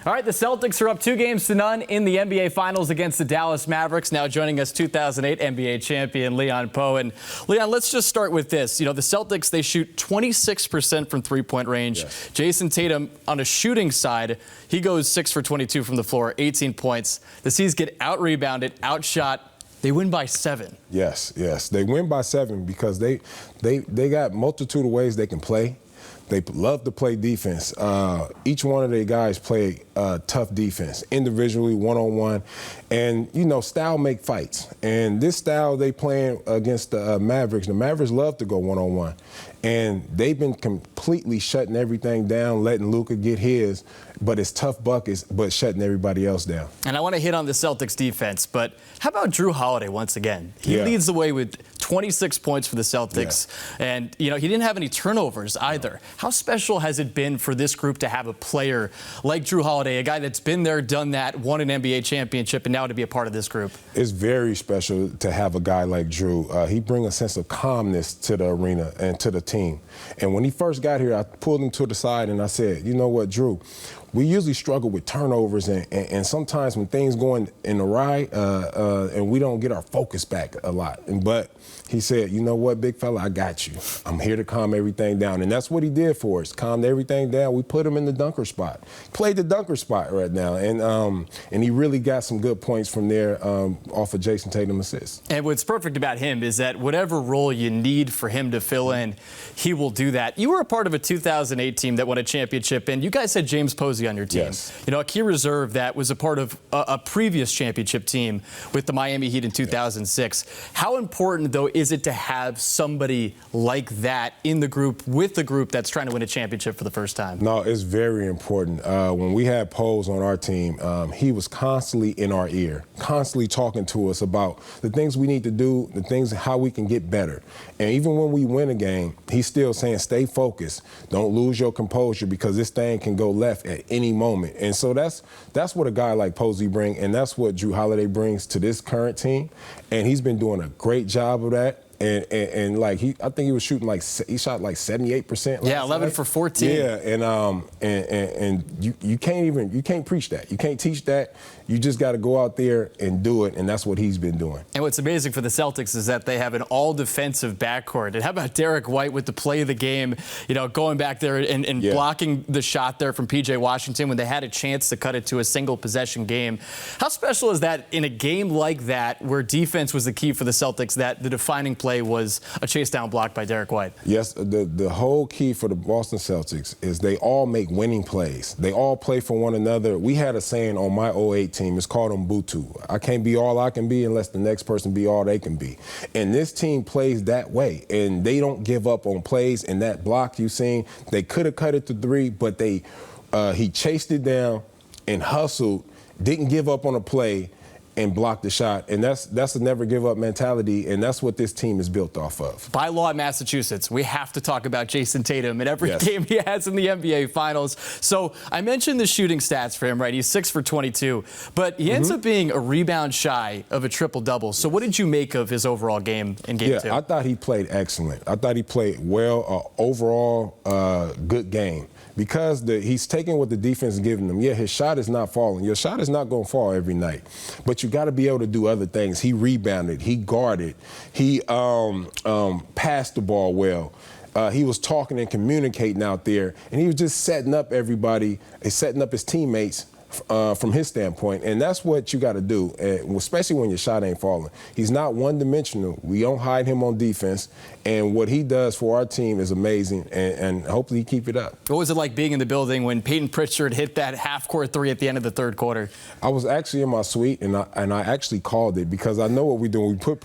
All right, the Celtics are up 2-0 in the NBA Finals against the Dallas Mavericks. Now joining us, 2008 NBA champion Leon Powe. And Leon, let's just start with this. You know, the Celtics, they shoot 26% from three-point range. Yes. Jayson Tatum, on a shooting side, he goes 6 for 22 from the floor, 18 points. The C's get out-rebounded, outshot. They win by 7. Yes. They win by 7 because they got multitude of ways they can play. They love to play defense. Each one of their guys play tough defense, individually, one-on-one. And, you know, style make fights. And this style they playing against the Mavericks love to go one-on-one. And they've been completely shutting everything down, letting Luka get his. But it's tough buckets, but shutting everybody else down. And I want to hit on the Celtics defense, but how about Jrue Holiday once again? He leads the way with 26 points for the Celtics. Yeah. And, you know, he didn't have any turnovers either. No. How special has it been for this group to have a player like Jrue Holiday, a guy that's been there, done that, won an NBA championship, and now to be a part of this group? It's very special to have a guy like Jrue. He brings a sense of calmness to the arena and to the team. And when he first got here, I pulled him to the side and I said, you know what, Jrue, we usually struggle with turnovers and sometimes when things going in the right and we don't get our focus back a lot. But he said, you know what, big fella, I got you. I'm here to calm everything down. And that's what he did for us, calmed everything down. We put him in the dunker spot. Played the dunker spot right now. And he really got some good points from there off of Jayson Tatum assists. And what's perfect about him is that whatever role you need for him to fill in, he will do that. You were a part of a 2008 team that won a championship, and you guys had James Posey on your team. Yes. You know, a key reserve that was a part of a previous championship team with the Miami Heat in 2006. Yes. How important, though, is it to have somebody like that in the group, with the group that's trying to win a championship for the first time? No, it's very important. When we had Powe on our team, he was constantly in our ear, constantly talking to us about the things we need to do, the things, how we can get better. And even when we win a game, he's still saying, stay focused. Don't lose your composure because this thing can go left at any moment. And so that's what a guy like Posey brings, and that's what Jrue Holiday brings to this current team. And he's been doing a great job of that. And like I think he was shooting he shot like 78%. Yeah, 11 for 14. Yeah, and you can't preach that. You can't teach that. You just got to go out there and do it, and that's what he's been doing. And what's amazing for the Celtics is that they have an all-defensive backcourt. And how about Derrick White with the play of the game, you know, going back there and blocking the shot there from P.J. Washington when they had a chance to cut it to a single-possession game. How special is that in a game like that where defense was the key for the Celtics, that the defining play was a chase-down block by Derrick White? Yes, the whole key for the Boston Celtics is they all make winning plays. They all play for one another. We had a saying on my 08 team, it's called Mbutu. I can't be all I can be unless the next person be all they can be. And this team plays that way, and they don't give up on plays. And that block you seen, they could have cut it to 3, but he chased it down and hustled, didn't give up on a play, and block the shot. And that's a never give up mentality, and that's what this team is built off of. By law in Massachusetts, we have to talk about Jayson Tatum in every game he has in the NBA Finals. So I mentioned the shooting stats for him, right? He's 6 for 22, but he ends up being a rebound shy of a triple-double. So what did you make of his overall game in Game 2? Yeah, I thought he played excellent. I thought he played well, overall good game. Because he's taking what the defense is giving him. Yeah, his shot is not falling. Your shot is not going to fall every night. But you got to be able to do other things. He rebounded. He guarded. He passed the ball well. He was talking and communicating out there. And he was just setting up everybody, setting up his teammates from his standpoint. And that's what you got to do, especially when your shot ain't falling. He's not one-dimensional. We don't hide him on defense. And what he does for our team is amazing, and hopefully he keep it up. What was it like being in the building when Peyton Pritchard hit that half-court 3 at the end of the third quarter? I was actually in my suite, and I actually called it because I know what we're doing. We put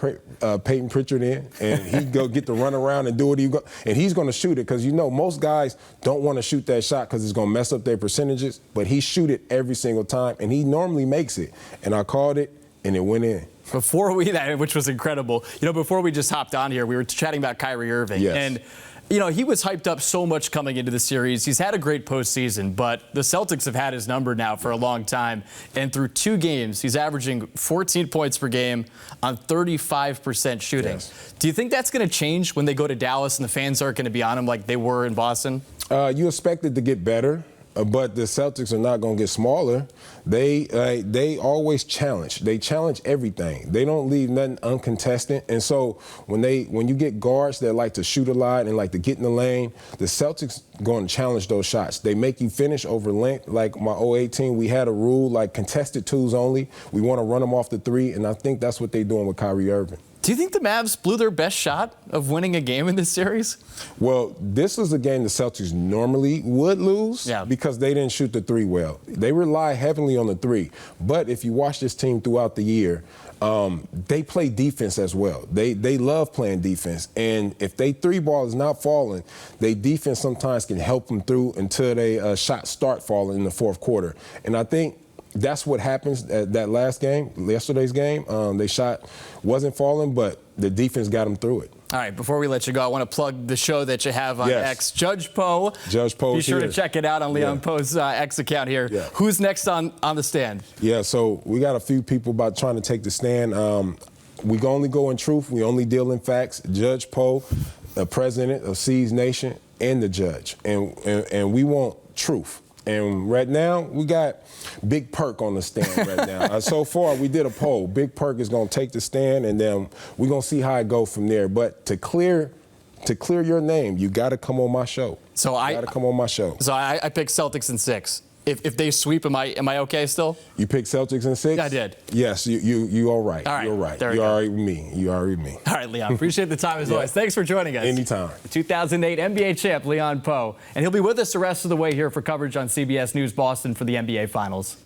Peyton Pritchard in, and he'd go get the run around and do what and he's going to shoot it because, you know, most guys don't want to shoot that shot because it's going to mess up their percentages, but he shoot it every single time, and he normally makes it. And I called it, and it went in. Before which was incredible, you know, before we just hopped on here, we were chatting about Kyrie Irving. Yes. And, you know, he was hyped up so much coming into the series. He's had a great postseason, but the Celtics have had his number now for a long time. And through 2 games, he's averaging 14 points per game on 35% shooting. Yes. Do you think that's going to change when they go to Dallas and the fans aren't going to be on him like they were in Boston? You expect it to get better. but the Celtics are not going to get smaller. They always challenge. They challenge everything. They don't leave nothing uncontested. And so when you get guards that like to shoot a lot and like to get in the lane, the Celtics going to challenge those shots. They make you finish over length. Like my 08 team, we had a rule like contested twos only. We want to run them off the three, and I think that's what they're doing with Kyrie Irving. Do you think the Mavs blew their best shot of winning a game in this series? Well, this is a game the Celtics normally would lose because they didn't shoot the three well. They rely heavily on the three. But if you watch this team throughout the year, they play defense as well. They love playing defense. And if they three ball is not falling, they defense sometimes can help them through until they shots start falling in the fourth quarter. And I think that's what happens at that last game, yesterday's game. They shot wasn't falling, but the defense got them through it. All right, before we let you go, I want to plug the show that you have on X. Judge Powe. Judge Powe. Be sure to check it out on Leon Powe's X account here. Yeah. Who's next on the stand? Yeah, so we got a few people about trying to take the stand. We can only go in truth. We only deal in facts. Judge Powe, the president of Seas Nation, and the judge. And we want truth. And right now, we got Big Perk on the stand right now. So far, we did a poll. Big Perk is going to take the stand, and then we're going to see how it goes from there. But to clear your name, you got to come on my show. So I got to come on my show. So I picked Celtics in 6. If they sweep, am I okay still? You picked Celtics in 6? Yeah, I did. Yes, you all right. All right. You're right. You all right with me. You all right with me. All right, Leon. Appreciate the time as always. Thanks for joining us. Anytime. 2008 NBA champ Leon Powe. And he'll be with us the rest of the way here for coverage on CBS News Boston for the NBA Finals.